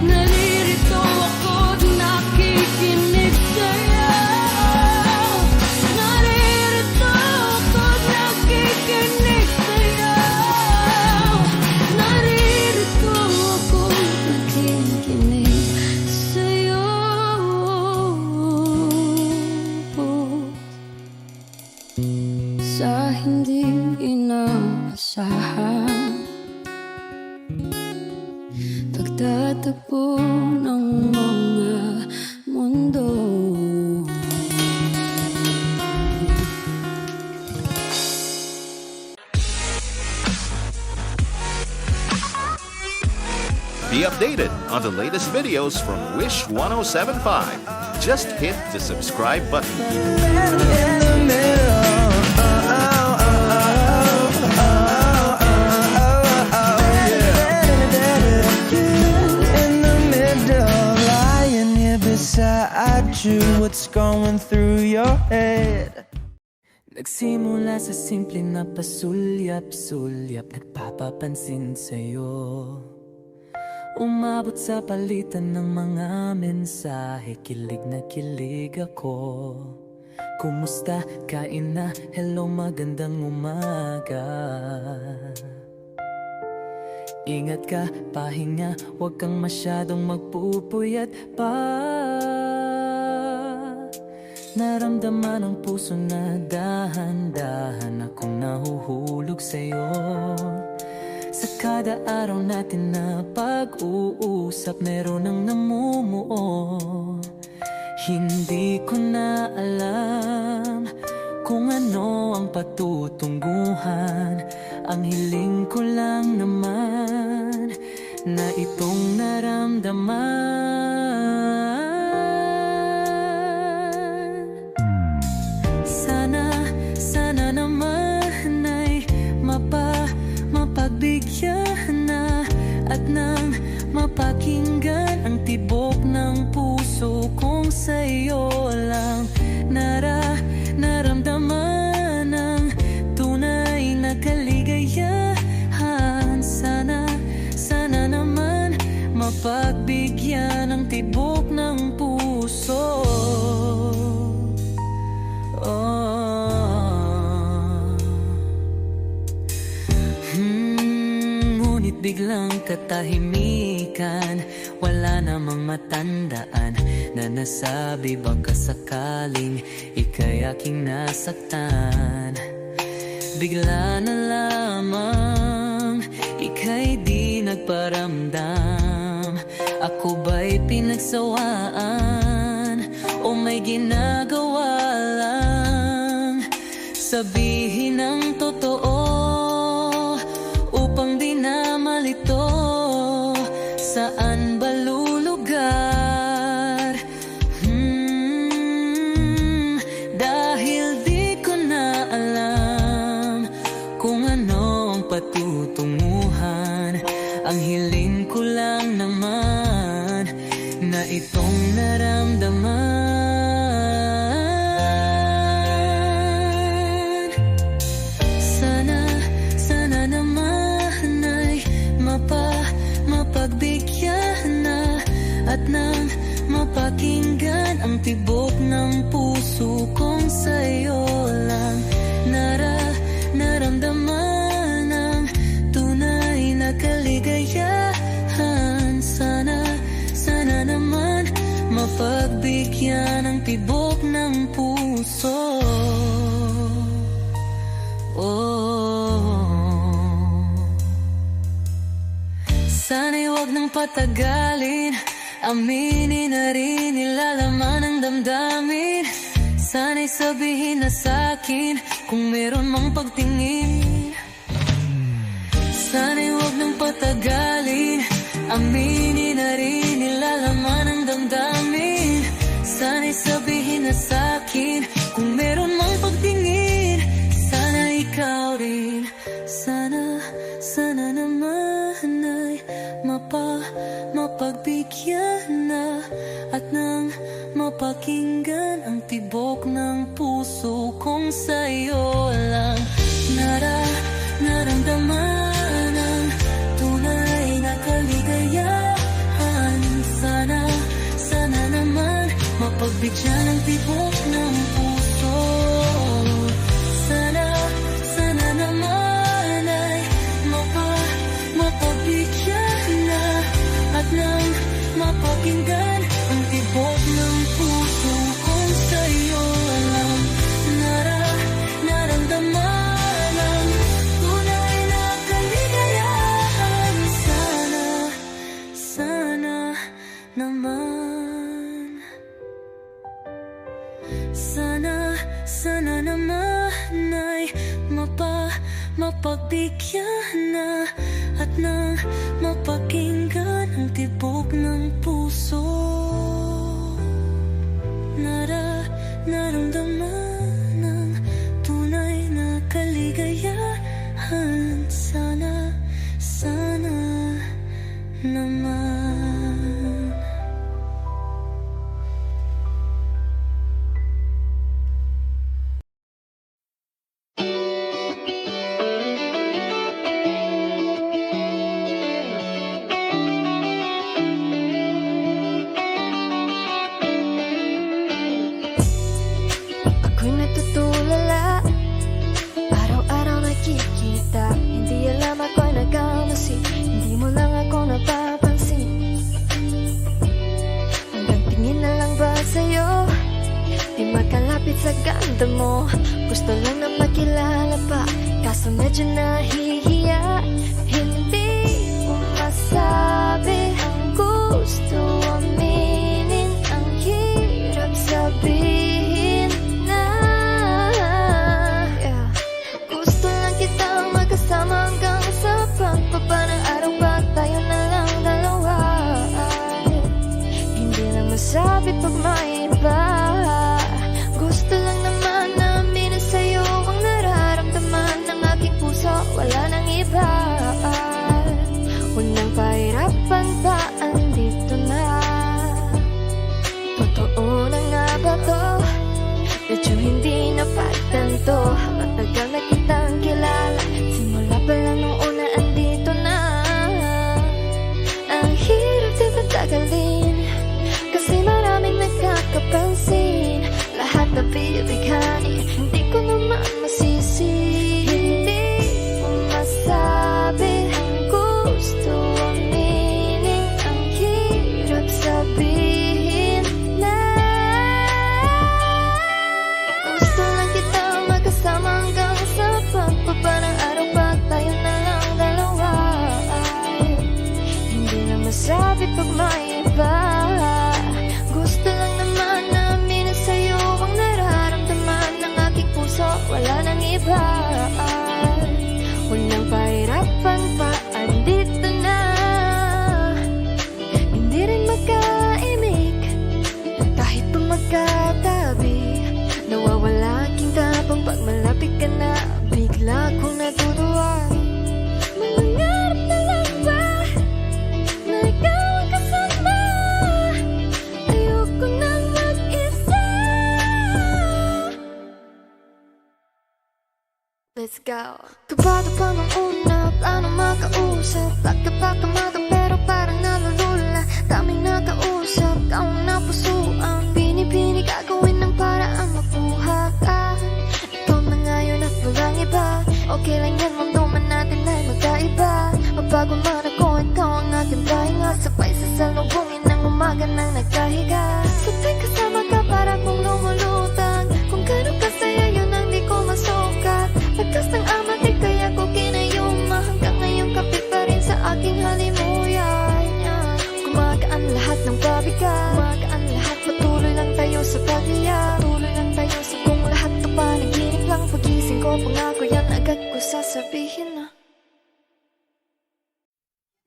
Speaker 2: Naririto ako't nakikinig sa'yo. Naririto ako't nakikinig sa'yo. Naririto ako't nakikinig sa'yo. Sa hindi inaasahan, pagtatagpo ng mga mundo.
Speaker 7: Be updated on the latest videos from Wish 1075. Just hit the subscribe button.
Speaker 1: In the middle, lying here beside you. What's going through your head?
Speaker 3: Nagsimula sa simple na pasulyap-sulyap, nagpapapansin sa'yo. Umabot sa palitan ng mga mensahe, kilig na kilig ako. Kumusta? Kain na? Hello, magandang umaga. Ingat ka, pahinga, huwag kang masyadong magpupuyat pa. naramdaman ng puso na dahan-dahan akong nahuhulog sa'yo. Sa kada araw natin na pag-uusap, meron ang namumuo. Hindi ko na alam kung ano ang patutunguhan. Ang hiling ko lang naman na itong naramdaman. Sana naman ay mapagbigyan na at nang mapakinggan ang tibok ng puso kong sa'yo lang naramdaman ang tunay na kaligayahan. Sana naman mapagbigyan ang tibok ng puso. Ngunit biglang katahimikan, wala namang matandaan na nasabi baka sakaling ika'y aking nasaktan. Bigla na lamang ika'y di nagparamdam. Ako ba'y pinagsawaan o may ginagawa lang? Sabihin ang totoo upang di na malito. Saan ba lulugar? Dahil di ko na alam kung ano ang patutunguhan. Ang hiling ko lang naman na itong naramdaman. Sana naman ay mapagbigyan na at nang mapakinggan ang tibok ng puso kong sa'yo lang naramdaman ang tunay na kaligayahan. Sana naman mapagbigyan ang tibok ng puso. Sana'y wag nang patagalin, aminin na rin nilalaman ang damdamin. Sana'y sabihin na sa'kin kung meron mang pagtingin. Sana'y wag nang patagalin, aminin na rin nilalaman ang damdamin. Sana'y sabihin na sa'kin kung meron mang pagtingin. Sana ikaw rin, sana naman ay mapagbigyan na at nang mapakinggan ang tibok ng puso kong sa'yo lang naramdaman ang tunay na kaligayahan. Sana naman mapagbigyan ang tibok ng puso. Sana naman ay mapagbigyan na at nang mapakinggan ang tibok ng puso kong sa'yo lang naramdaman ang tunay na kaligayahan. Sana naman, sana naman ay mapagbigyan na at nang mapakinggan ang tibok ng puso. Naramdaman ang tunay na kaligayahan. Sana naman.
Speaker 2: Kaso medyo nahihiya, hindi ko masabi ang gusto aminin, ang hirap sabihin na gusto lang kitang magkasama hanggang sa pagbaba ng araw, pag tayo na lang dalawa. Hindi lang masabi pag may iba. Gusto lang naman namin na sa'yo ang nararamdaman ng aking puso, wala nang iba. Huwag nang pahirapan pa, andito na. Totoo na nga ba to? Medyo hindi na pagtanto. Matagal na kitang kilala, simula pa lang nung una andito na. Ang hirap di patagalin, kasi maraming nagkakapansin. Lahat na bibighani, hindi ko naman masisi. Hindi ko masabi ang gusto aminin, ang hirap sabihin na gusto lang kita magkasama hanggang sa pagbaba ng araw, pag tayo na lang dalawa. Hindi na masabi pag may iba. Gusto lang naman namin na sa'yo ang nararamdaman ng aking puso, wala nang iba. Huwag nang pahirapan pa, andito na. Hindi rin magkaimik, kahit pa magkatabi. Nawawala aking tapang pag malapit ka na, bigla akong natutuwa. Mangarap na lang ba na ikaw ang kasama? Ayoko nang mag-isa. Let's go. Kabado pa nung una, plano makausap. Bakit pa kamado pero parang nalulula. Daming nakausap, taong napusuan. Pinipini gagawin ng paraan makuha ka. Ikaw na ngayon at walang iba. Okay lang yan, mundo man natin ay magkaiba. Magbago man ako, ikaw ang aking pahinga. Sabay sa salubungin ng umaga nang nagkahiga. Sa tuwing kasama ka para kong lumulutang. Kung gano'n kasaya yun ang di ko masukat. Lakas ng ama, di kaya ko kinayuma. Hanggang ngayon kapit pa rin sa aking halimuyan. Gumagaan lahat ng pabigat, gumagaan lahat, patuloy lang tayo sa pag-iyak. Patuloy lang tayo sa kung lahat to panaginip lang. Pagising ko, pangako yan agad ko sasabihin na.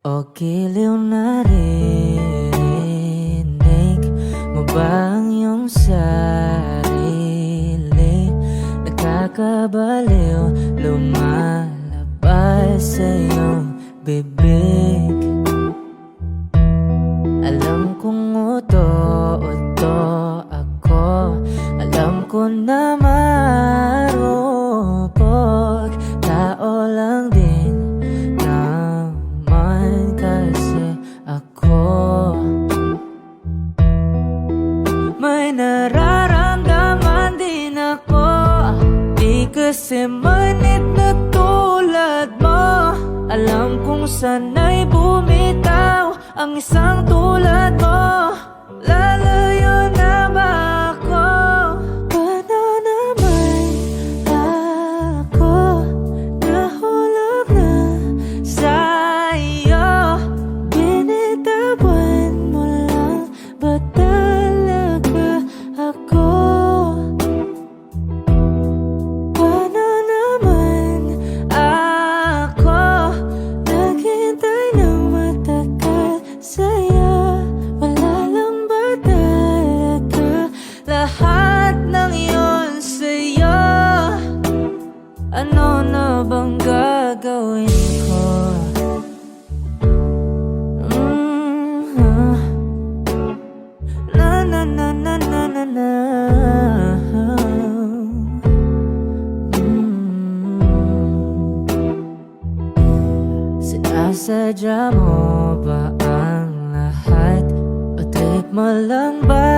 Speaker 4: O giliw narinig mo ba ang iyong sarili? Nakakabaliw, lumalabas sa iyong bibig. Alam kong uto-uto ako, alam ko na marupok. Tao lang din naman kasi ako. May nararamdaman din ako, di kasi manit na tulad mo. Alam kong sana'y bumitaw ang isang tulad mo. Lalayo na ba ako? Paano naman ako nahulog na sa'yo? Binitawan mo lang ba talaga ako? Paano naman ako naghintay ng matagal sa'yo? Wala lang ba talaga lahat ng yun sa'yo? Ano na bang gagawin ko? Na na na na na na na. Sinasadya mo ba ang lahat? O trip mo lang ba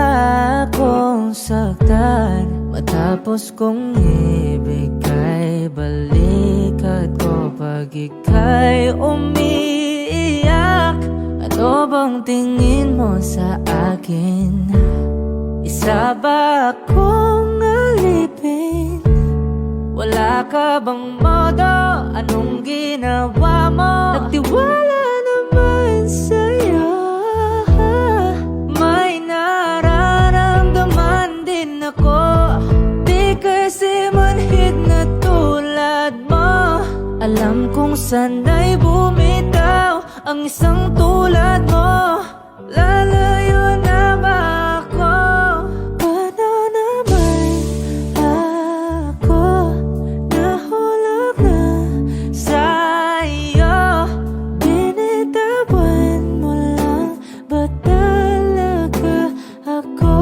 Speaker 4: akong saktan? Matapos kong ibigay balikat ko pag ika'y umiiyak. Ano bang tingin mo sa akin? Isa ba akong alipin? Wala ka bang modo? Anong ginawa mo? Nagtiwala naman sa'yo. May nararamdaman din ako. Di kasi manhid na tulad mo. Alam kong sana'y bumitaw ang isang tulad mo. Lalayo na ba ako? Paano naman ako nahulog na sa'yo? Binitawan mo lang ba talaga ako?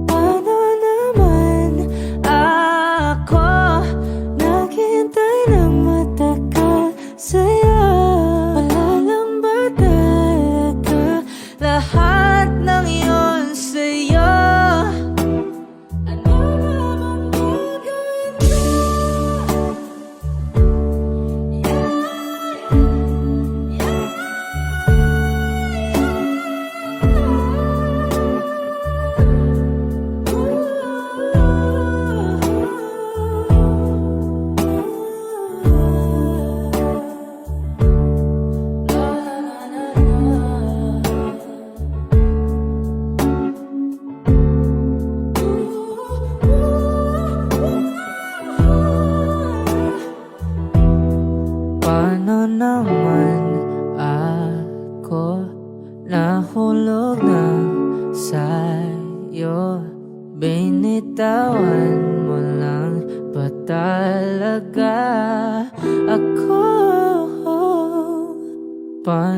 Speaker 4: Paano naman ako naghintay ng matagal sa'yo? Wala lang ba talaga lahat ng iyon sa'yo? Ano naman gagawin ko? Paano naman ako nahulog na sa'yo? Binitawan mo lang ba talaga ako? Paano